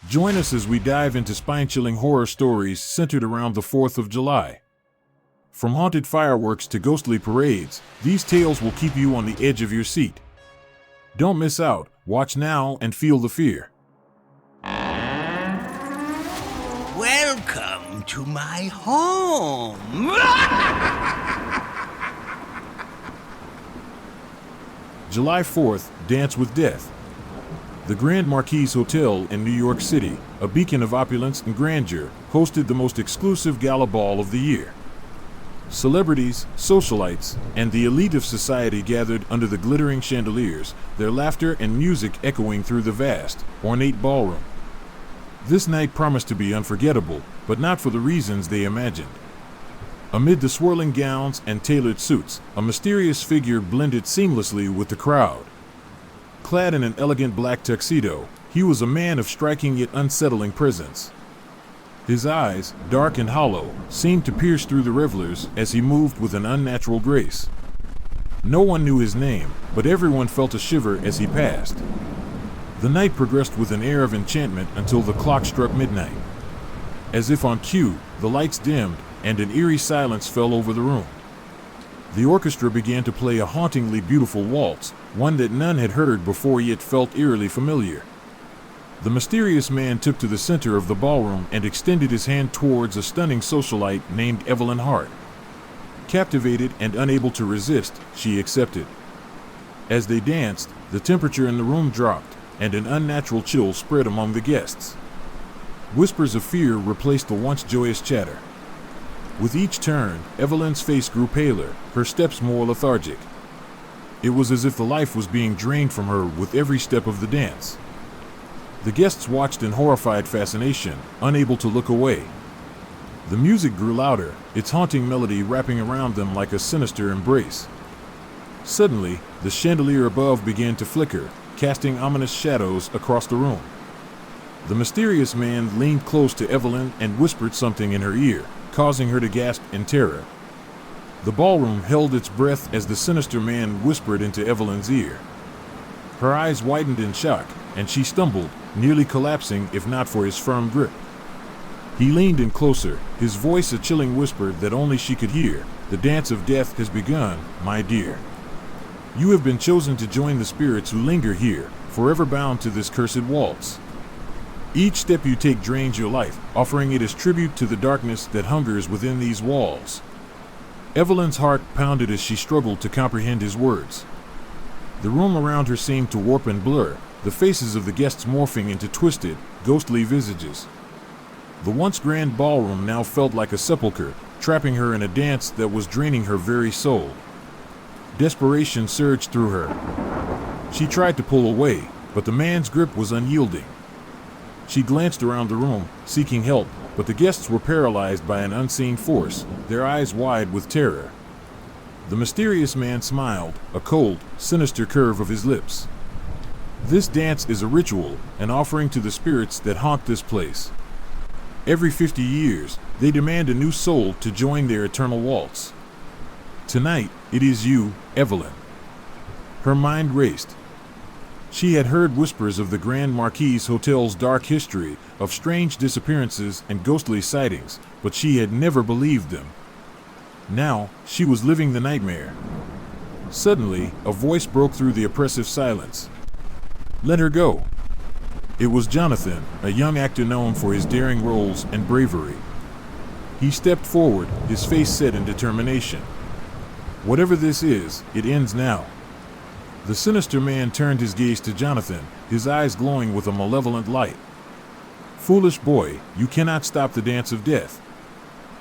Join us as we dive into spine-chilling horror stories centered around the 4th of July. From haunted fireworks to ghostly parades, these tales will keep you on the edge of your seat. Don't miss out. Watch now and feel the fear. Welcome to my home. July 4th, Dance with Death. The Grand Marquis Hotel in New York City, a beacon of opulence and grandeur, hosted the most exclusive gala ball of the year. Celebrities, socialites, and the elite of society gathered under the glittering chandeliers, their laughter and music echoing through the vast, ornate ballroom. This night promised to be unforgettable, but not for the reasons they imagined. Amid the swirling gowns and tailored suits, a mysterious figure blended seamlessly with the crowd. Clad in an elegant black tuxedo, he was a man of striking yet unsettling presence. His eyes, dark and hollow, seemed to pierce through the revelers as he moved with an unnatural grace. No one knew his name, but everyone felt a shiver as he passed. The night progressed with an air of enchantment until the clock struck midnight. As if on cue, the lights dimmed, and an eerie silence fell over the room. The orchestra began to play a hauntingly beautiful waltz, one that none had heard before yet felt eerily familiar. The mysterious man took to the center of the ballroom and extended his hand towards a stunning socialite named Evelyn Hart. Captivated and unable to resist, she accepted. As they danced, the temperature in the room dropped, and an unnatural chill spread among the guests. Whispers of fear replaced the once joyous chatter. With each turn, Evelyn's face grew paler, her steps more lethargic. It was as if the life was being drained from her with every step of the dance. The guests watched in horrified fascination, unable to look away. The music grew louder, its haunting melody wrapping around them like a sinister embrace. Suddenly, the chandelier above began to flicker, casting ominous shadows across the room. The mysterious man leaned close to Evelyn and whispered something in her ear, causing her to gasp in terror. The ballroom held its breath as the sinister man whispered into Evelyn's ear. Her eyes widened in shock, and she stumbled, nearly collapsing if not for his firm grip. He leaned in closer, his voice a chilling whisper that only she could hear. "The dance of death has begun, my dear. You have been chosen to join the spirits who linger here, forever bound to this cursed waltz. Each step you take drains your life, offering it as tribute to the darkness that hungers within these walls." Evelyn's heart pounded as she struggled to comprehend his words. The room around her seemed to warp and blur, the faces of the guests morphing into twisted, ghostly visages. The once grand ballroom now felt like a sepulchre, trapping her in a dance that was draining her very soul. Desperation surged through her. She tried to pull away, but the man's grip was unyielding. She glanced around the room, seeking help, but the guests were paralyzed by an unseen force, their eyes wide with terror. The mysterious man smiled, a cold, sinister curve of his lips. "This dance is a ritual, an offering to the spirits that haunt this place. Every 50 years, they demand a new soul to join their eternal waltz. Tonight, it is you, Evelyn." Her mind raced. She had heard whispers of the Grand Marquis Hotel's dark history, of strange disappearances and ghostly sightings, but she had never believed them. Now, she was living the nightmare. Suddenly, a voice broke through the oppressive silence. "Let her go." It was Jonathan, a young actor known for his daring roles and bravery. He stepped forward, his face set in determination. "Whatever this is, it ends now." The sinister man turned his gaze to Jonathan, his eyes glowing with a malevolent light. "Foolish boy, you cannot stop the dance of death.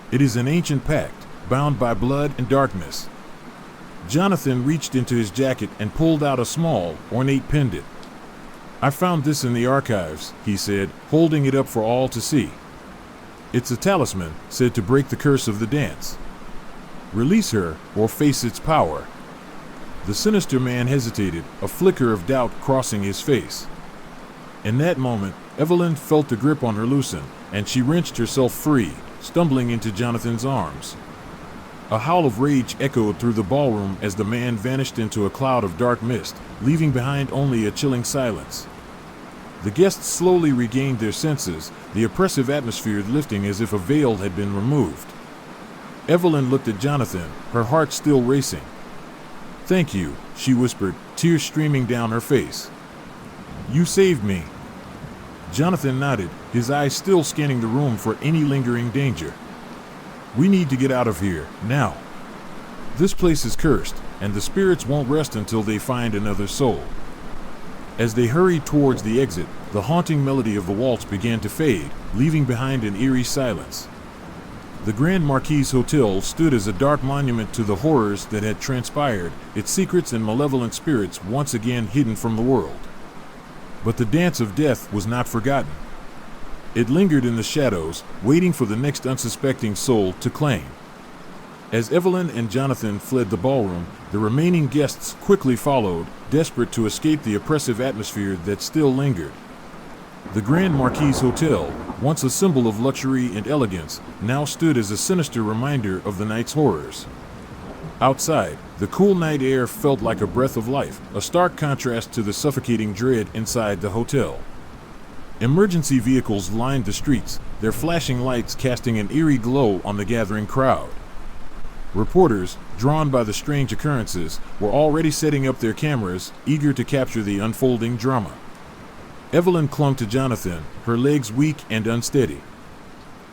It is an ancient pact, bound by blood and darkness." Jonathan reached into his jacket and pulled out a small, ornate pendant. "I found this in the archives," he said, holding it up for all to see. "It's a talisman, said to break the curse of the dance. Release her, or face its power." The sinister man hesitated, a flicker of doubt crossing his face. In that moment, Evelyn felt the grip on her loosen, and she wrenched herself free, stumbling into Jonathan's arms. A howl of rage echoed through the ballroom as the man vanished into a cloud of dark mist, leaving behind only a chilling silence. The guests slowly regained their senses, the oppressive atmosphere lifting as if a veil had been removed. Evelyn looked at Jonathan, her heart still racing. "Thank you," she whispered, tears streaming down her face. "You saved me." Jonathan nodded, his eyes still scanning the room for any lingering danger. "We need to get out of here, now. This place is cursed, and the spirits won't rest until they find another soul." As they hurried towards the exit, the haunting melody of the waltz began to fade, leaving behind an eerie silence. The Grand Marquis Hotel stood as a dark monument to the horrors that had transpired, its secrets and malevolent spirits once again hidden from the world. But the dance of death was not forgotten. It lingered in the shadows, waiting for the next unsuspecting soul to claim. As Evelyn and Jonathan fled the ballroom, the remaining guests quickly followed, desperate to escape the oppressive atmosphere that still lingered. The Grand Marquis Hotel, once a symbol of luxury and elegance, now stood as a sinister reminder of the night's horrors. Outside, the cool night air felt like a breath of life, a stark contrast to the suffocating dread inside the hotel. Emergency vehicles lined the streets, their flashing lights casting an eerie glow on the gathering crowd. Reporters, drawn by the strange occurrences, were already setting up their cameras, eager to capture the unfolding drama. Evelyn clung to Jonathan, her legs weak and unsteady.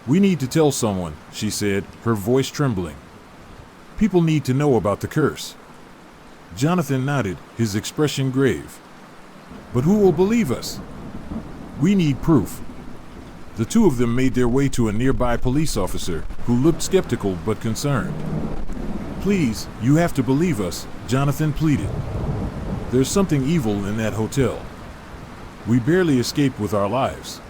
"We need to tell someone," she said, her voice trembling. "People need to know about the curse." Jonathan nodded, his expression grave. "But who will believe us? We need proof." The two of them made their way to a nearby police officer, who looked skeptical but concerned. "Please, you have to believe us," Jonathan pleaded. "There's something evil in that hotel. We barely escaped with our lives."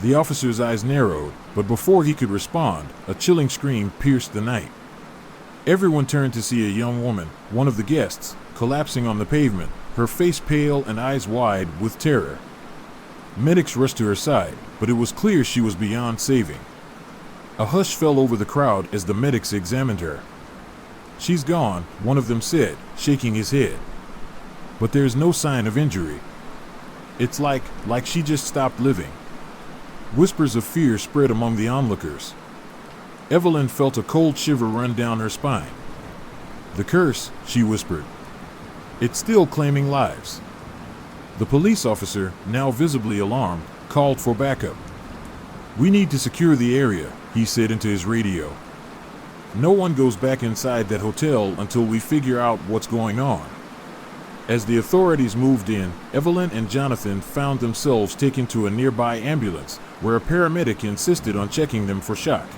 The officer's eyes narrowed, but before he could respond, a chilling scream pierced the night. Everyone turned to see a young woman, one of the guests, collapsing on the pavement, her face pale and eyes wide with terror. Medics rushed to her side, but it was clear she was beyond saving. A hush fell over the crowd as the medics examined her. "She's gone," one of them said, shaking his head. "But there's no sign of injury. It's like she just stopped living." Whispers of fear spread among the onlookers. Evelyn felt a cold shiver run down her spine. "The curse," she whispered. "It's still claiming lives." The police officer, now visibly alarmed, called for backup. "We need to secure the area," he said into his radio. "No one goes back inside that hotel until we figure out what's going on." As the authorities moved in, Evelyn and Jonathan found themselves taken to a nearby ambulance, where a paramedic insisted on checking them for shock.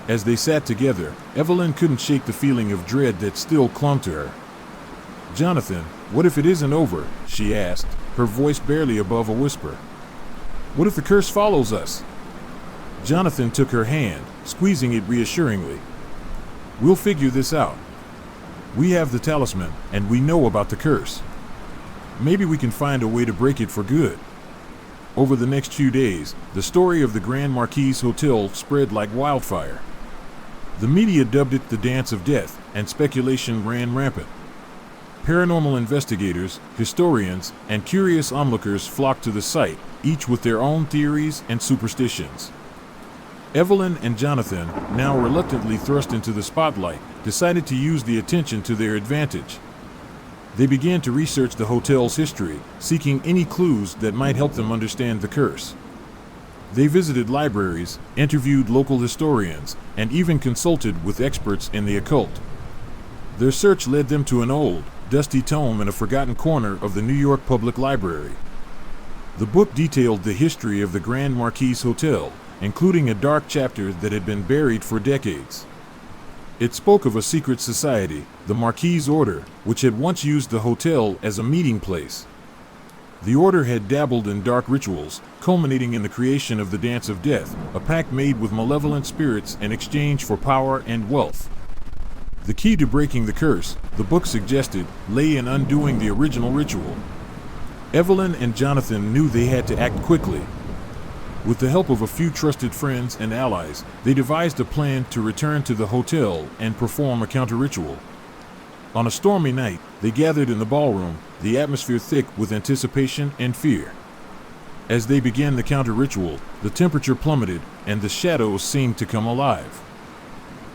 As they sat together, Evelyn couldn't shake the feeling of dread that still clung to her. "Jonathan, what if it isn't over?" she asked, her voice barely above a whisper. "What if the curse follows us?" Jonathan took her hand, squeezing it reassuringly. "We'll figure this out. We have the talisman, and we know about the curse. Maybe we can find a way to break it for good." Over the next few days, the story of the Grand Marquis Hotel spread like wildfire. The media dubbed it the Dance of Death, and speculation ran rampant. Paranormal investigators, historians, and curious onlookers flocked to the site, each with their own theories and superstitions. Evelyn and Jonathan, now reluctantly thrust into the spotlight, decided to use the attention to their advantage. They began to research the hotel's history, seeking any clues that might help them understand the curse. They visited libraries, interviewed local historians, and even consulted with experts in the occult. Their search led them to an old, dusty tome in a forgotten corner of the New York Public Library. The book detailed the history of the Grand Marquis Hotel, including a dark chapter that had been buried for decades. It spoke of a secret society, the Marquis Order, which had once used the hotel as a meeting place. The order had dabbled in dark rituals, culminating in the creation of the Dance of Death, a pact made with malevolent spirits in exchange for power and wealth. The key to breaking the curse, the book suggested, lay in undoing the original ritual. Evelyn and Jonathan knew they had to act quickly. With the help of a few trusted friends and allies, they devised a plan to return to the hotel and perform a counter-ritual. On a stormy night, they gathered in the ballroom, the atmosphere thick with anticipation and fear. As they began the counter-ritual, the temperature plummeted and the shadows seemed to come alive.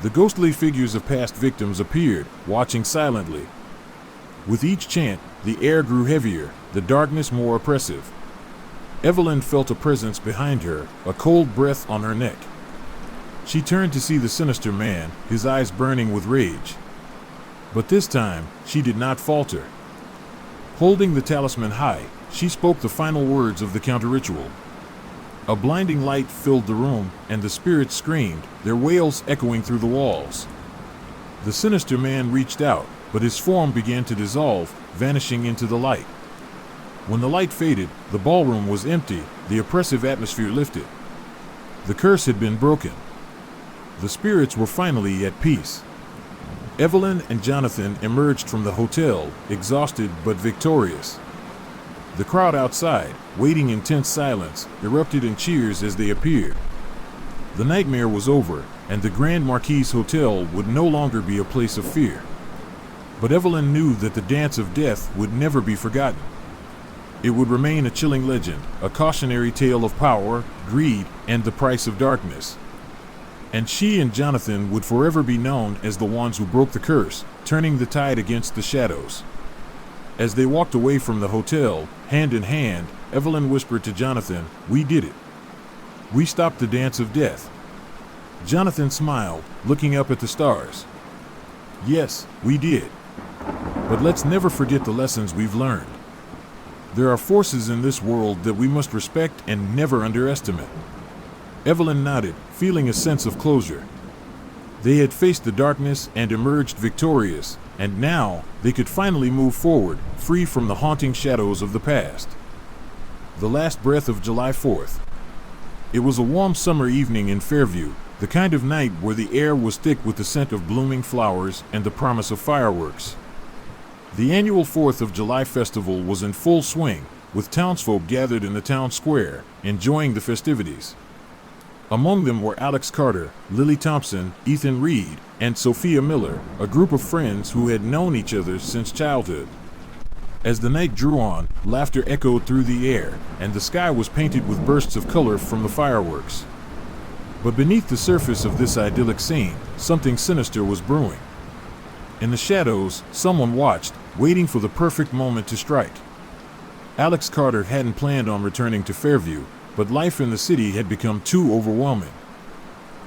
The ghostly figures of past victims appeared, watching silently. With each chant, the air grew heavier, the darkness more oppressive. Evelyn felt a presence behind her, a cold breath on her neck. She turned to see the sinister man, his eyes burning with rage. But this time, she did not falter. Holding the talisman high, she spoke the final words of the counter-ritual. A blinding light filled the room, and the spirits screamed, their wails echoing through the walls. The sinister man reached out, but his form began to dissolve, vanishing into the light. When the light faded, the ballroom was empty, the oppressive atmosphere lifted. The curse had been broken. The spirits were finally at peace. Evelyn and Jonathan emerged from the hotel, exhausted but victorious. The crowd outside, waiting in tense silence, erupted in cheers as they appeared. The nightmare was over, and the Grand Marquis Hotel would no longer be a place of fear. But Evelyn knew that the Dance of Death would never be forgotten. It would remain a chilling legend, a cautionary tale of power, greed, and the price of darkness. And she and Jonathan would forever be known as the ones who broke the curse, turning the tide against the shadows. As they walked away from the hotel, hand in hand, Evelyn whispered to Jonathan, "We did it. We stopped the Dance of Death." Jonathan smiled, looking up at the stars. "Yes, we did. But let's never forget the lessons we've learned. There are forces in this world that we must respect and never underestimate." Evelyn nodded, feeling a sense of closure. They had faced the darkness and emerged victorious, and now they could finally move forward, free from the haunting shadows of the past. The last breath of July 4th. It was a warm summer evening in Fairview, the kind of night where the air was thick with the scent of blooming flowers and the promise of fireworks. The annual 4th of July festival was in full swing, with townsfolk gathered in the town square, enjoying the festivities. Among them were Alex Carter, Lily Thompson, Ethan Reed, and Sophia Miller, a group of friends who had known each other since childhood. As the night drew on, laughter echoed through the air, and the sky was painted with bursts of color from the fireworks. But beneath the surface of this idyllic scene, something sinister was brewing. In the shadows, someone watched, waiting for the perfect moment to strike. Alex Carter hadn't planned on returning to Fairview, but life in the city had become too overwhelming.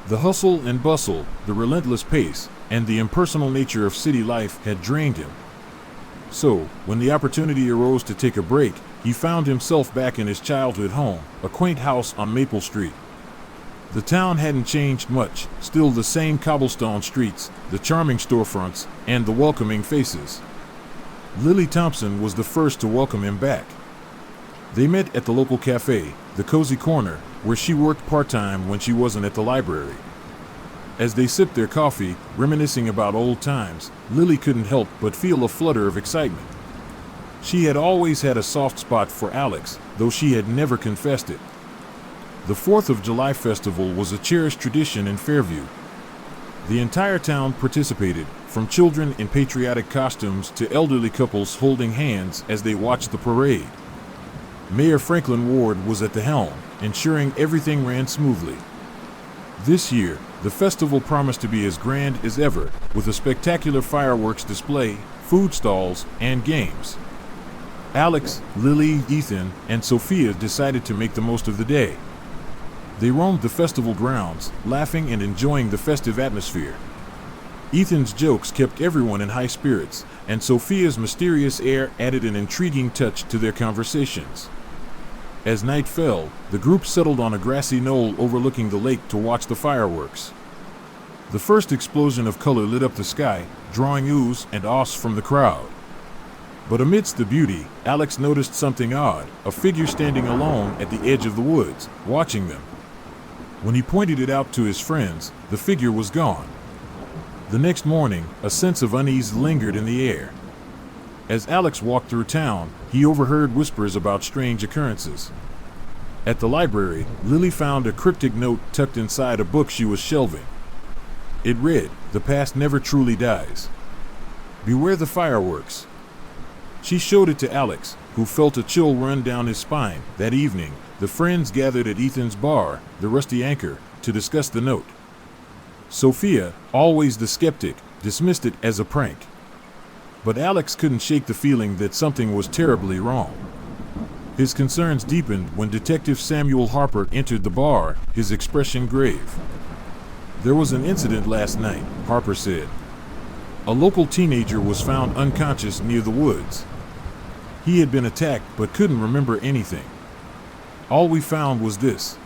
The hustle and bustle, the relentless pace, and the impersonal nature of city life had drained him. So, when the opportunity arose to take a break, he found himself back in his childhood home, a quaint house on Maple Street. The town hadn't changed much, still the same cobblestone streets, the charming storefronts, and the welcoming faces. Lily Thompson was the first to welcome him back. They met at the local cafe, the Cozy Corner, where she worked part-time when she wasn't at the library. As they sipped their coffee, reminiscing about old times, Lily couldn't help but feel a flutter of excitement. She had always had a soft spot for Alex, though she had never confessed it. The 4th of July festival was a cherished tradition in Fairview. The entire town participated, from children in patriotic costumes to elderly couples holding hands as they watched the parade. Mayor Franklin Ward was at the helm, ensuring everything ran smoothly. This year, the festival promised to be as grand as ever, with a spectacular fireworks display, food stalls, and games. Alex, Lily, Ethan, and Sophia decided to make the most of the day. They roamed the festival grounds, laughing and enjoying the festive atmosphere. Ethan's jokes kept everyone in high spirits, and Sophia's mysterious air added an intriguing touch to their conversations. As night fell, the group settled on a grassy knoll overlooking the lake to watch the fireworks. The first explosion of color lit up the sky, drawing oohs and ahs from the crowd. But amidst the beauty, Alex noticed something odd, a figure standing alone at the edge of the woods, watching them. When he pointed it out to his friends, the figure was gone. The next morning, a sense of unease lingered in the air. As Alex walked through town, he overheard whispers about strange occurrences. At the library, Lily found a cryptic note tucked inside a book she was shelving. It read, "The past never truly dies. Beware the fireworks." She showed it to Alex, who felt a chill run down his spine. That evening, the friends gathered at Ethan's bar, the Rusty Anchor, to discuss the note. Sophia, always the skeptic, dismissed it as a prank. But Alex couldn't shake the feeling that something was terribly wrong. His concerns deepened when Detective Samuel Harper entered the bar, his expression grave. "There was an incident last night," Harper said. "A local teenager was found unconscious near the woods. He had been attacked but couldn't remember anything. All we found was this."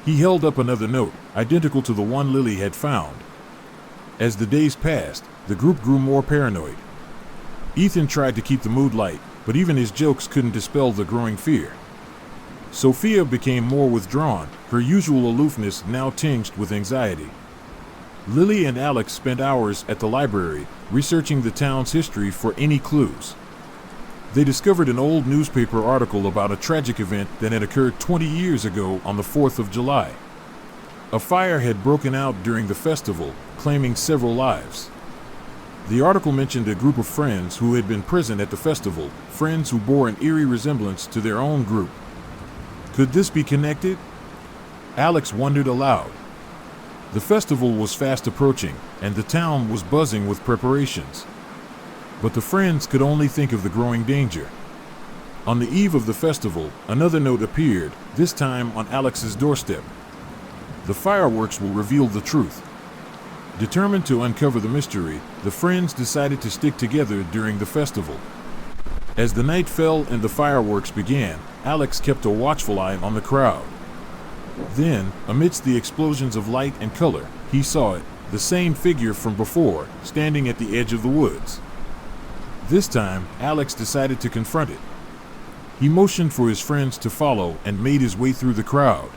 He held up another note, identical to the one Lily had found. As the days passed, the group grew more paranoid. Ethan tried to keep the mood light, but even his jokes couldn't dispel the growing fear. Sophia became more withdrawn, her usual aloofness now tinged with anxiety. Lily and Alex spent hours at the library, researching the town's history for any clues. They discovered an old newspaper article about a tragic event that had occurred 20 years ago on the 4th of July. A fire had broken out during the festival, claiming several lives. The article mentioned a group of friends who had been present at the festival, friends who bore an eerie resemblance to their own group. Could this be connected? Alex wondered aloud. The festival was fast approaching, and the town was buzzing with preparations. But the friends could only think of the growing danger. On the eve of the festival, another note appeared, this time on Alex's doorstep. "The fireworks will reveal the truth." Determined to uncover the mystery, the friends decided to stick together during the festival. As the night fell and the fireworks began, Alex kept a watchful eye on the crowd. Then, amidst the explosions of light and color, he saw it, the same figure from before, standing at the edge of the woods. This time, Alex decided to confront it. He motioned for his friends to follow and made his way through the crowd.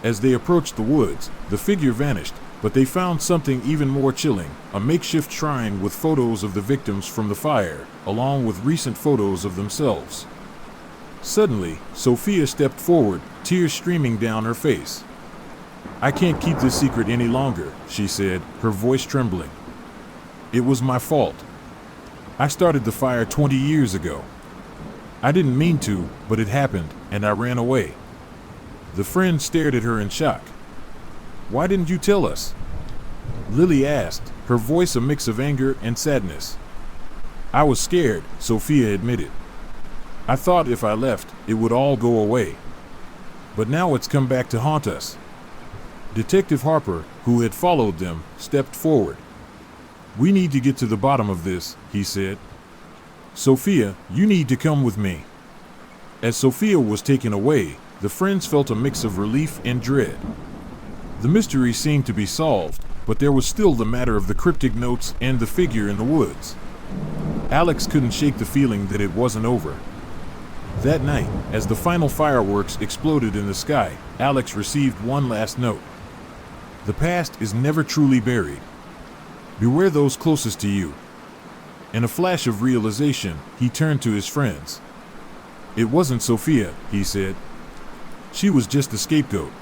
As they approached the woods, the figure vanished, but they found something even more chilling, a makeshift shrine with photos of the victims from the fire, along with recent photos of themselves. Suddenly, Sophia stepped forward, tears streaming down her face. "I can't keep this secret any longer," she said, her voice trembling. "It was my fault. I started the fire 20 years ago. I didn't mean to, but it happened, and I ran away." The friend stared at her in shock. "Why didn't you tell us?" Lily asked, her voice a mix of anger and sadness. "I was scared," Sophia admitted. "I thought if I left, it would all go away. But now it's come back to haunt us." Detective Harper, who had followed them, stepped forward. "We need to get to the bottom of this," he said. "Sophia, you need to come with me." As Sophia was taken away, the friends felt a mix of relief and dread. The mystery seemed to be solved, but there was still the matter of the cryptic notes and the figure in the woods. Alex couldn't shake the feeling that it wasn't over. That night, as the final fireworks exploded in the sky, Alex received one last note. "The past is never truly buried. Beware those closest to you." In a flash of realization, he turned to his friends. "It wasn't Sophia," he said. "She was just the scapegoat.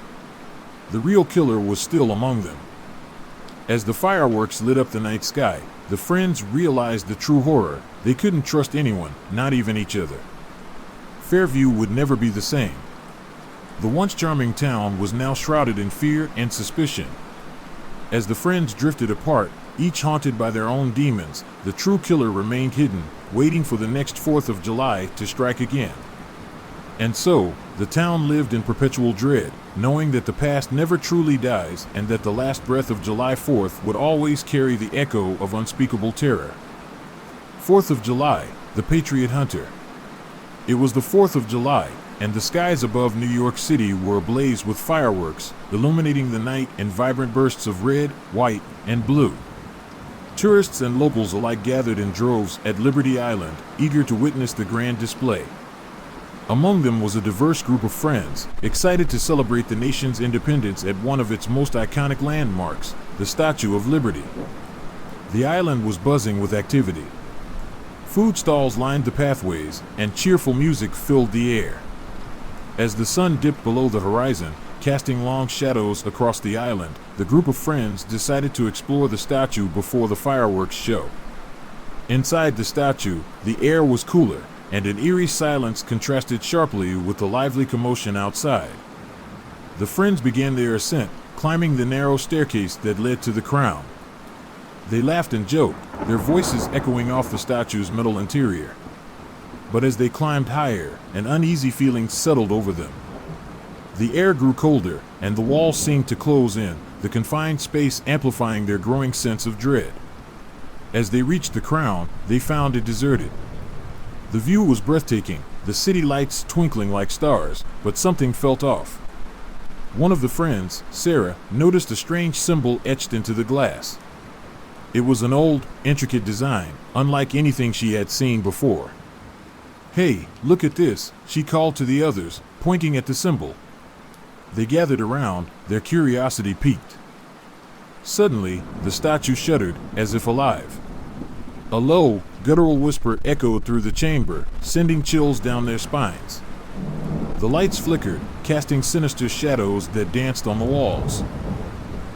The real killer was still among them." As the fireworks lit up the night sky, the friends realized the true horror. They couldn't trust anyone, not even each other. Fairview would never be the same. The once charming town was now shrouded in fear and suspicion. As the friends drifted apart, each haunted by their own demons, the true killer remained hidden, waiting for the next 4th of July to strike again. And so, the town lived in perpetual dread, knowing that the past never truly dies and that the last breath of July 4th would always carry the echo of unspeakable terror. 4th of July, the Patriot Hunter. It was the 4th of July, and the skies above New York City were ablaze with fireworks, illuminating the night in vibrant bursts of red, white, and blue. Tourists and locals alike gathered in droves at Liberty Island, eager to witness the grand display. Among them was a diverse group of friends, excited to celebrate the nation's independence at one of its most iconic landmarks, the Statue of Liberty. The island was buzzing with activity. Food stalls lined the pathways, and cheerful music filled the air. As the sun dipped below the horizon, casting long shadows across the island, the group of friends decided to explore the statue before the fireworks show. Inside the statue, the air was cooler, and an eerie silence contrasted sharply with the lively commotion outside. The friends began their ascent, climbing the narrow staircase that led to the crown. They laughed and joked, their voices echoing off the statue's metal interior. But as they climbed higher, an uneasy feeling settled over them. The air grew colder, and the walls seemed to close in, the confined space amplifying their growing sense of dread. As they reached the crown, they found it deserted. The view was breathtaking, the city lights twinkling like stars, but something felt off. One of the friends, Sarah, noticed a strange symbol etched into the glass. It was an old, intricate design, unlike anything she had seen before. "Hey, look at this," she called to the others, pointing at the symbol. They gathered around, their curiosity piqued. Suddenly, the statue shuddered, as if alive. A low, guttural whisper echoed through the chamber, sending chills down their spines. The lights flickered, casting sinister shadows that danced on the walls.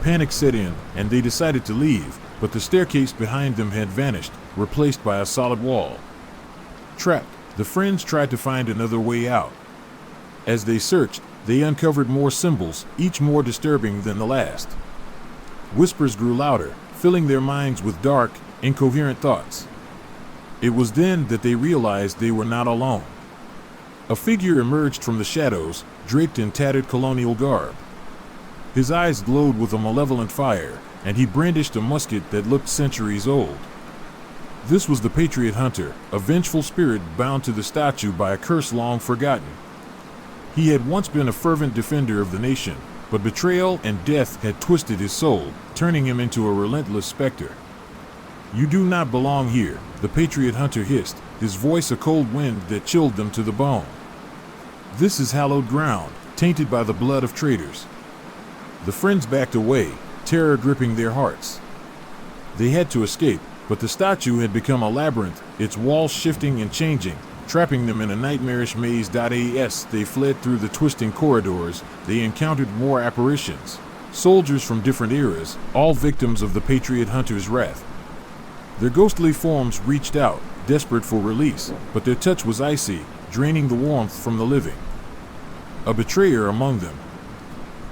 Panic set in, and they decided to leave, but the staircase behind them had vanished, replaced by a solid wall. Trapped, the friends tried to find another way out. As they searched, they uncovered more symbols, each more disturbing than the last. Whispers grew louder, filling their minds with dark, incoherent thoughts. It was then that they realized they were not alone. A figure emerged from the shadows, draped in tattered colonial garb. His eyes glowed with a malevolent fire, and he brandished a musket that looked centuries old. This was the Patriot Hunter, a vengeful spirit bound to the statue by a curse long forgotten. He had once been a fervent defender of the nation, but betrayal and death had twisted his soul, turning him into a relentless specter. "You do not belong here," the Patriot Hunter hissed, his voice a cold wind that chilled them to the bone. "This is hallowed ground, tainted by the blood of traitors." The friends backed away, terror gripping their hearts. They had to escape, but the statue had become a labyrinth, its walls shifting and changing, trapping them in a nightmarish maze. As they fled through the twisting corridors, they encountered more apparitions. Soldiers from different eras, all victims of the Patriot Hunter's wrath. Their ghostly forms reached out, desperate for release, but their touch was icy, draining the warmth from the living. A betrayer among them.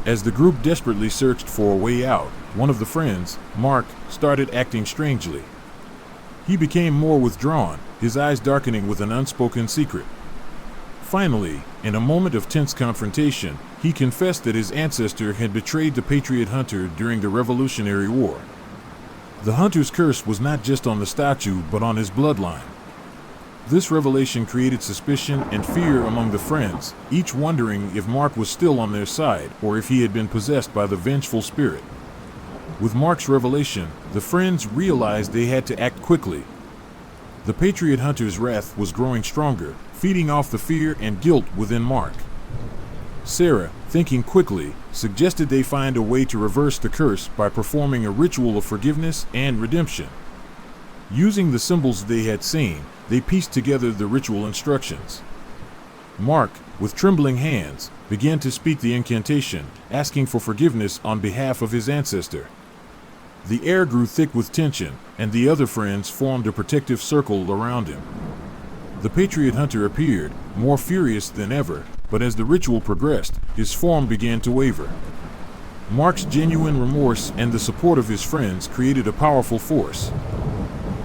As the group desperately searched for a way out, one of the friends, Mark, started acting strangely. He became more withdrawn, his eyes darkening with an unspoken secret. Finally, in a moment of tense confrontation, he confessed that his ancestor had betrayed the Patriot Hunter during the Revolutionary War. The Hunter's curse was not just on the statue but on his bloodline. This revelation created suspicion and fear among the friends, each wondering if Mark was still on their side or if he had been possessed by the vengeful spirit. With Mark's revelation, the friends realized they had to act quickly. The Patriot Hunter's wrath was growing stronger, feeding off the fear and guilt within Mark. Sarah, thinking quickly, suggested they find a way to reverse the curse by performing a ritual of forgiveness and redemption. Using the symbols they had seen, they pieced together the ritual instructions. Mark, with trembling hands, began to speak the incantation, asking for forgiveness on behalf of his ancestor. The air grew thick with tension, and the other friends formed a protective circle around him. The Patriot Hunter appeared, more furious than ever, but as the ritual progressed, his form began to waver. Mark's genuine remorse and the support of his friends created a powerful force.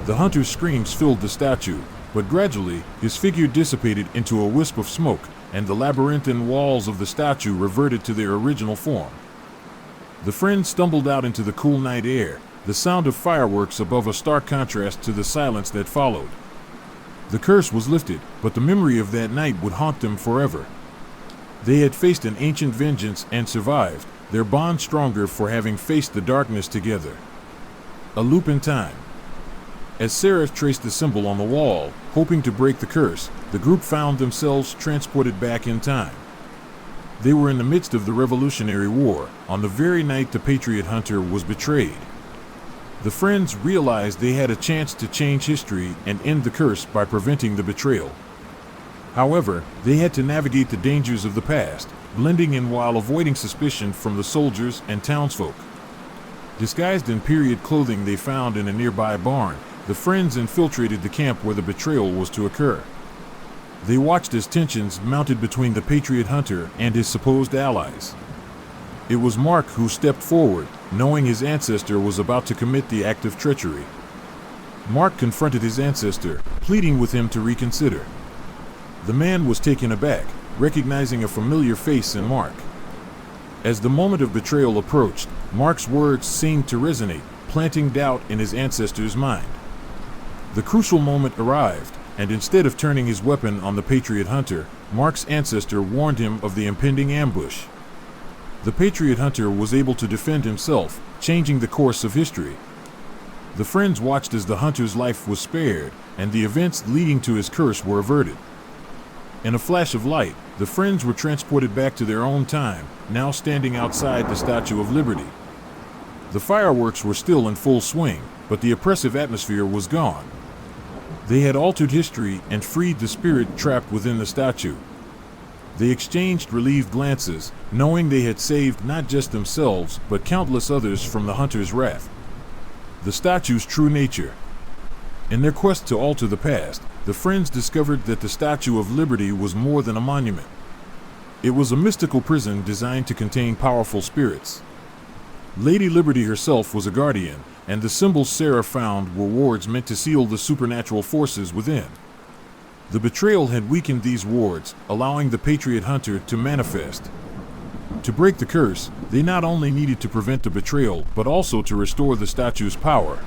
The Hunter's screams filled the statue, but gradually, his figure dissipated into a wisp of smoke, and the labyrinthine walls of the statue reverted to their original form. The friends stumbled out into the cool night air, the sound of fireworks above a stark contrast to the silence that followed. The curse was lifted, but the memory of that night would haunt them forever. They had faced an ancient vengeance and survived, their bond stronger for having faced the darkness together. A loop in time. As Sarah traced the symbol on the wall, hoping to break the curse, the group found themselves transported back in time. They were in the midst of the Revolutionary War, on the very night the Patriot Hunter was betrayed. The friends realized they had a chance to change history and end the curse by preventing the betrayal. However, they had to navigate the dangers of the past, blending in while avoiding suspicion from the soldiers and townsfolk. Disguised in period clothing they found in a nearby barn, the Friends infiltrated the camp where the betrayal was to occur. They watched as tensions mounted between the Patriot hunter and his supposed allies. It was Mark who stepped forward, knowing his ancestor was about to commit the act of treachery. Mark confronted his ancestor, pleading with him to reconsider. The man was taken aback, recognizing a familiar face in Mark. As the moment of betrayal approached, Mark's words seemed to resonate, planting doubt in his ancestor's mind. The crucial moment arrived, and instead of turning his weapon on the Patriot hunter, Mark's ancestor warned him of the impending ambush. The Patriot hunter was able to defend himself, changing the course of history. The Friends watched as the hunter's life was spared, and the events leading to his curse were averted. In a flash of light, the Friends were transported back to their own time, now standing outside the Statue of Liberty. The fireworks were still in full swing, but the oppressive atmosphere was gone. They had altered history and freed the spirit trapped within the statue. They exchanged relieved glances, knowing they had saved not just themselves, but countless others from the hunter's wrath. The statue's true nature. In their quest to alter the past, the Friends discovered that the Statue of Liberty was more than a monument. It was a mystical prison designed to contain powerful spirits. Lady Liberty herself was a guardian, and the symbols Sarah found were wards meant to seal the supernatural forces within. The betrayal had weakened these wards, allowing the Patriot hunter to manifest. To break the curse, they not only needed to prevent the betrayal, but also to restore the statue's power.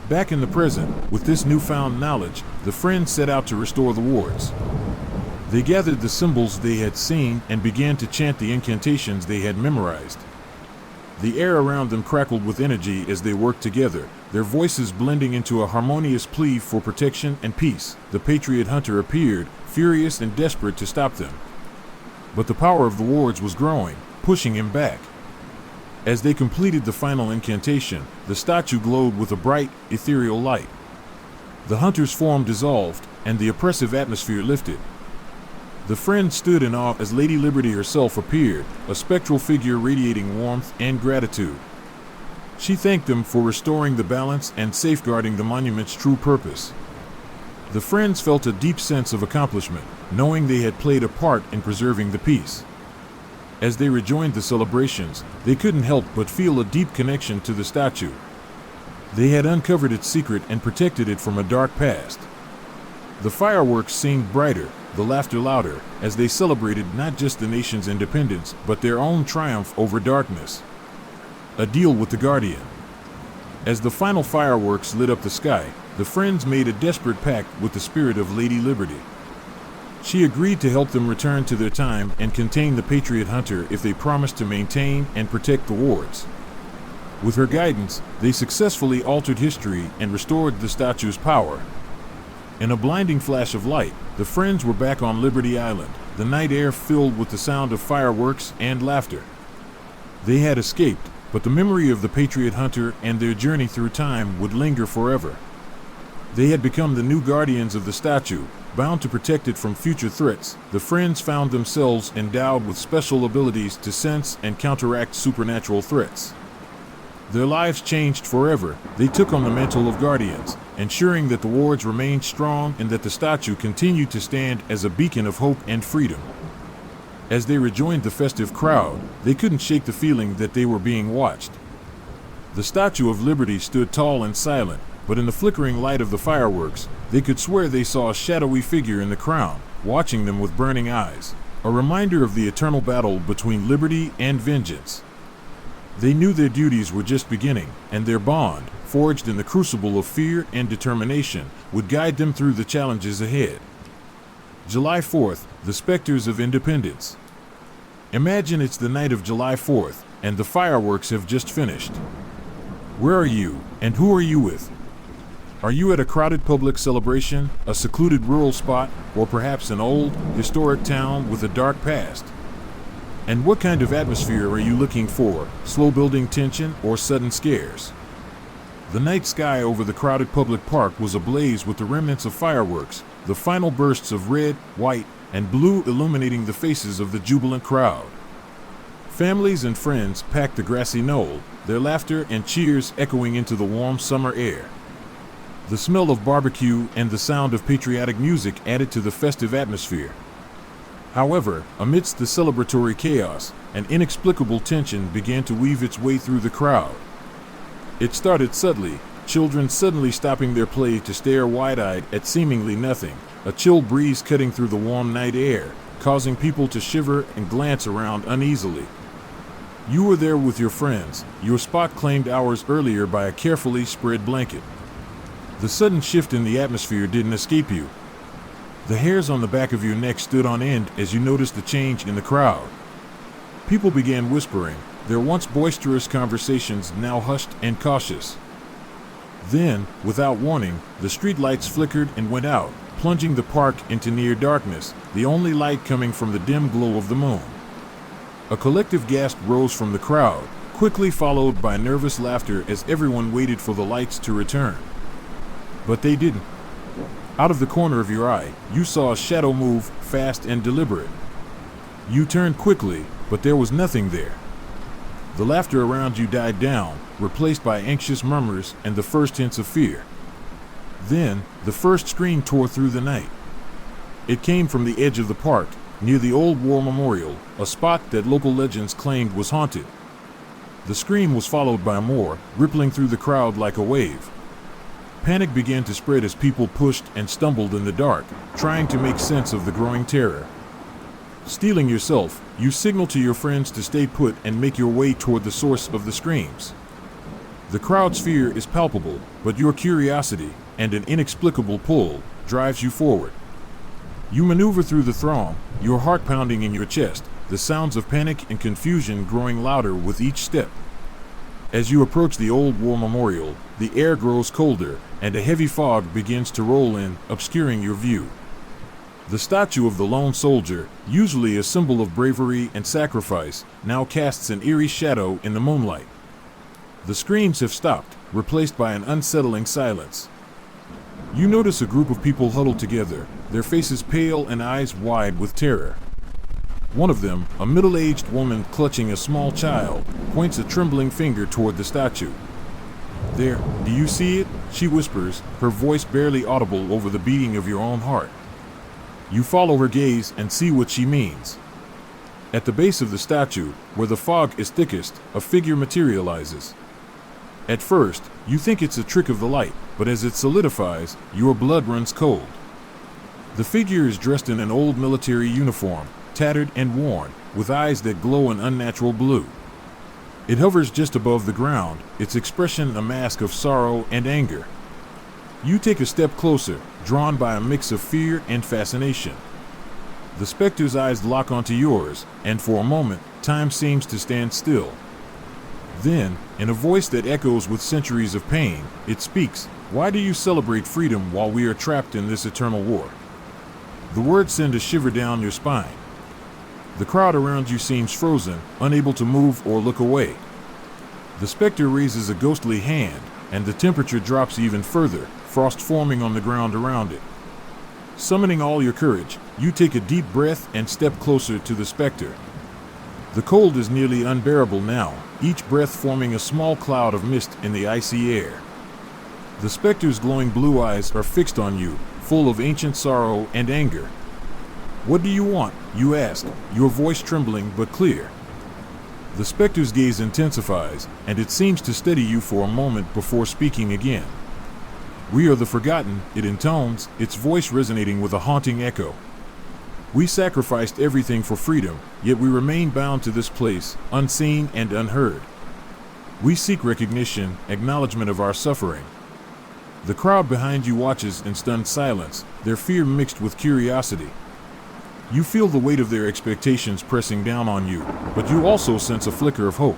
Back in the present, with this newfound knowledge, the Friends set out to restore the wards. They gathered the symbols they had seen and began to chant the incantations they had memorized. The air around them crackled with energy as they worked together, their voices blending into a harmonious plea for protection and peace. The Patriot hunter appeared, furious and desperate to stop them. But the power of the wards was growing, pushing him back. As they completed the final incantation, the statue glowed with a bright, ethereal light. The hunter's form dissolved, and the oppressive atmosphere lifted. The Friends stood in awe as Lady Liberty herself appeared, a spectral figure radiating warmth and gratitude. She thanked them for restoring the balance and safeguarding the monument's true purpose. The Friends felt a deep sense of accomplishment, knowing they had played a part in preserving the peace. As they rejoined the celebrations, they couldn't help but feel a deep connection to the statue. They had uncovered its secret and protected it from a dark past. The fireworks seemed brighter, the laughter louder, as they celebrated not just the nation's independence, but their own triumph over darkness. A deal with the Guardian. As the final fireworks lit up the sky, the Friends made a desperate pact with the spirit of Lady Liberty. She agreed to help them return to their time and contain the Patriot hunter if they promised to maintain and protect the wards. With her guidance, they successfully altered history and restored the statue's power. In a blinding flash of light, the Friends were back on Liberty Island, the night air filled with the sound of fireworks and laughter. They had escaped, but the memory of the Patriot hunter and their journey through time would linger forever. They had become the new guardians of the statue, bound to protect it from future threats. The Friends found themselves endowed with special abilities to sense and counteract supernatural threats. Their lives changed forever. They took on the mantle of guardians, ensuring that the wards remained strong and that the statue continued to stand as a beacon of hope and freedom. As they rejoined the festive crowd, they couldn't shake the feeling that they were being watched. The Statue of Liberty stood tall and silent, but in the flickering light of the fireworks, they could swear they saw a shadowy figure in the crown, watching them with burning eyes, a reminder of the eternal battle between liberty and vengeance. They knew their duties were just beginning, and their bond, forged in the crucible of fear and determination, would guide them through the challenges ahead. July 4th, the Specters of Independence. Imagine it's the night of July 4th, and the fireworks have just finished. Where are you, and who are you with? Are you at a crowded public celebration, a secluded rural spot, or perhaps an old, historic town with a dark past? And what kind of atmosphere are you looking for, slow-building tension or sudden scares? The night sky over the crowded public park was ablaze with the remnants of fireworks, the final bursts of red, white, and blue illuminating the faces of the jubilant crowd. Families and friends packed the grassy knoll, their laughter and cheers echoing into the warm summer air. The smell of barbecue and the sound of patriotic music added to the festive atmosphere. However, amidst the celebratory chaos, an inexplicable tension began to weave its way through the crowd. It started subtly, children suddenly stopping their play to stare wide-eyed at seemingly nothing, a chill breeze cutting through the warm night air, causing people to shiver and glance around uneasily. You were there with your friends, your spot claimed hours earlier by a carefully spread blanket. The sudden shift in the atmosphere didn't escape you. The hairs on the back of your neck stood on end as you noticed the change in the crowd. People began whispering, their once boisterous conversations now hushed and cautious. Then, without warning, the streetlights flickered and went out, plunging the park into near darkness, the only light coming from the dim glow of the moon. A collective gasp rose from the crowd, quickly followed by nervous laughter as everyone waited for the lights to return. But they didn't. Out of the corner of your eye, you saw a shadow move, fast and deliberate. You turned quickly, but there was nothing there. The laughter around you died down, replaced by anxious murmurs and the first hints of fear. Then, the first scream tore through the night. It came from the edge of the park, near the old war memorial, a spot that local legends claimed was haunted. The scream was followed by more, rippling through the crowd like a wave. Panic began to spread as people pushed and stumbled in the dark, trying to make sense of the growing terror. Steeling yourself, you signal to your friends to stay put and make your way toward the source of the screams. The crowd's fear is palpable, but your curiosity, and an inexplicable pull, drives you forward. You maneuver through the throng, your heart pounding in your chest, the sounds of panic and confusion growing louder with each step. As you approach the old war memorial, the air grows colder, and a heavy fog begins to roll in, obscuring your view. The statue of the lone soldier, usually a symbol of bravery and sacrifice, now casts an eerie shadow in the moonlight. The screams have stopped, replaced by an unsettling silence. You notice a group of people huddled together, their faces pale and eyes wide with terror. One of them, a middle-aged woman clutching a small child, points a trembling finger toward the statue. "There, do you see it?" she whispers, her voice barely audible over the beating of your own heart. You follow her gaze and see what she means. At the base of the statue, where the fog is thickest, a figure materializes. At first, you think it's a trick of the light, but as it solidifies, your blood runs cold. The figure is dressed in an old military uniform, tattered and worn, with eyes that glow an unnatural blue. It hovers just above the ground, its expression a mask of sorrow and anger. You take a step closer, drawn by a mix of fear and fascination. The specter's eyes lock onto yours, and for a moment, time seems to stand still. Then, in a voice that echoes with centuries of pain, it speaks, "Why do you celebrate freedom while we are trapped in this eternal war?" The words send a shiver down your spine. The crowd around you seems frozen, unable to move or look away. The specter raises a ghostly hand, and the temperature drops even further, frost forming on the ground around it. Summoning all your courage, you take a deep breath and step closer to the specter. The cold is nearly unbearable now, each breath forming a small cloud of mist in the icy air. The specter's glowing blue eyes are fixed on you, full of ancient sorrow and anger. "What do you want?" you ask, your voice trembling but clear. The specter's gaze intensifies, and it seems to steady you for a moment before speaking again. "We are the forgotten," it intones, its voice resonating with a haunting echo. "We sacrificed everything for freedom, yet we remain bound to this place, unseen and unheard. We seek recognition, acknowledgement of our suffering." The crowd behind you watches in stunned silence, their fear mixed with curiosity. You feel the weight of their expectations pressing down on you, but you also sense a flicker of hope.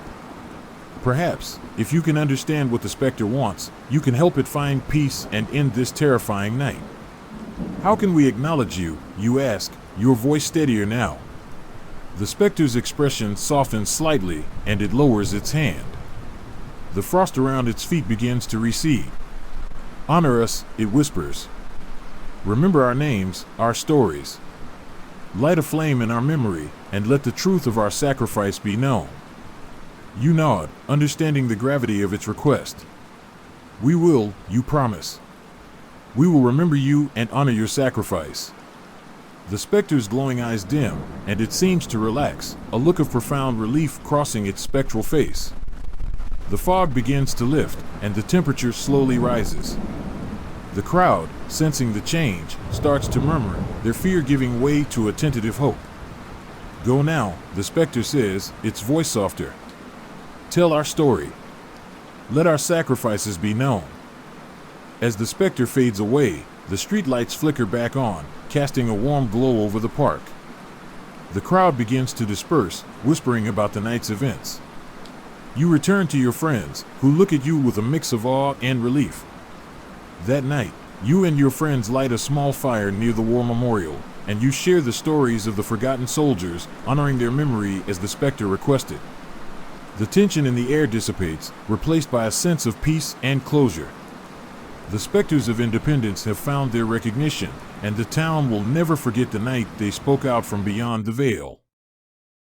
Perhaps, if you can understand what the specter wants, you can help it find peace and end this terrifying night. "How can we acknowledge you?" you ask, your voice steadier now. The specter's expression softens slightly, and it lowers its hand. The frost around its feet begins to recede. "Honor us," it whispers. "Remember our names, our stories. Light a flame in our memory, and let the truth of our sacrifice be known." You nod, understanding the gravity of its request. "We will," you promise. We will remember you and honor your sacrifice. The specter's glowing eyes dim, and it seems to relax, a look of profound relief crossing its spectral face. The fog begins to lift, and the temperature slowly rises. The crowd, sensing the change, starts to murmur, their fear giving way to a tentative hope. Go now, the specter says, its voice softer. Tell our story. Let our sacrifices be known. As the specter fades away, the streetlights flicker back on, casting a warm glow over the park. The crowd begins to disperse, whispering about the night's events. You return to your friends, who look at you with a mix of awe and relief. That night, you and your friends light a small fire near the war memorial, and you share the stories of the forgotten soldiers, honoring their memory as the specter requested. The tension in the air dissipates, replaced by a sense of peace and closure. The specters of independence have found their recognition, and the town will never forget the night they spoke out from beyond the veil.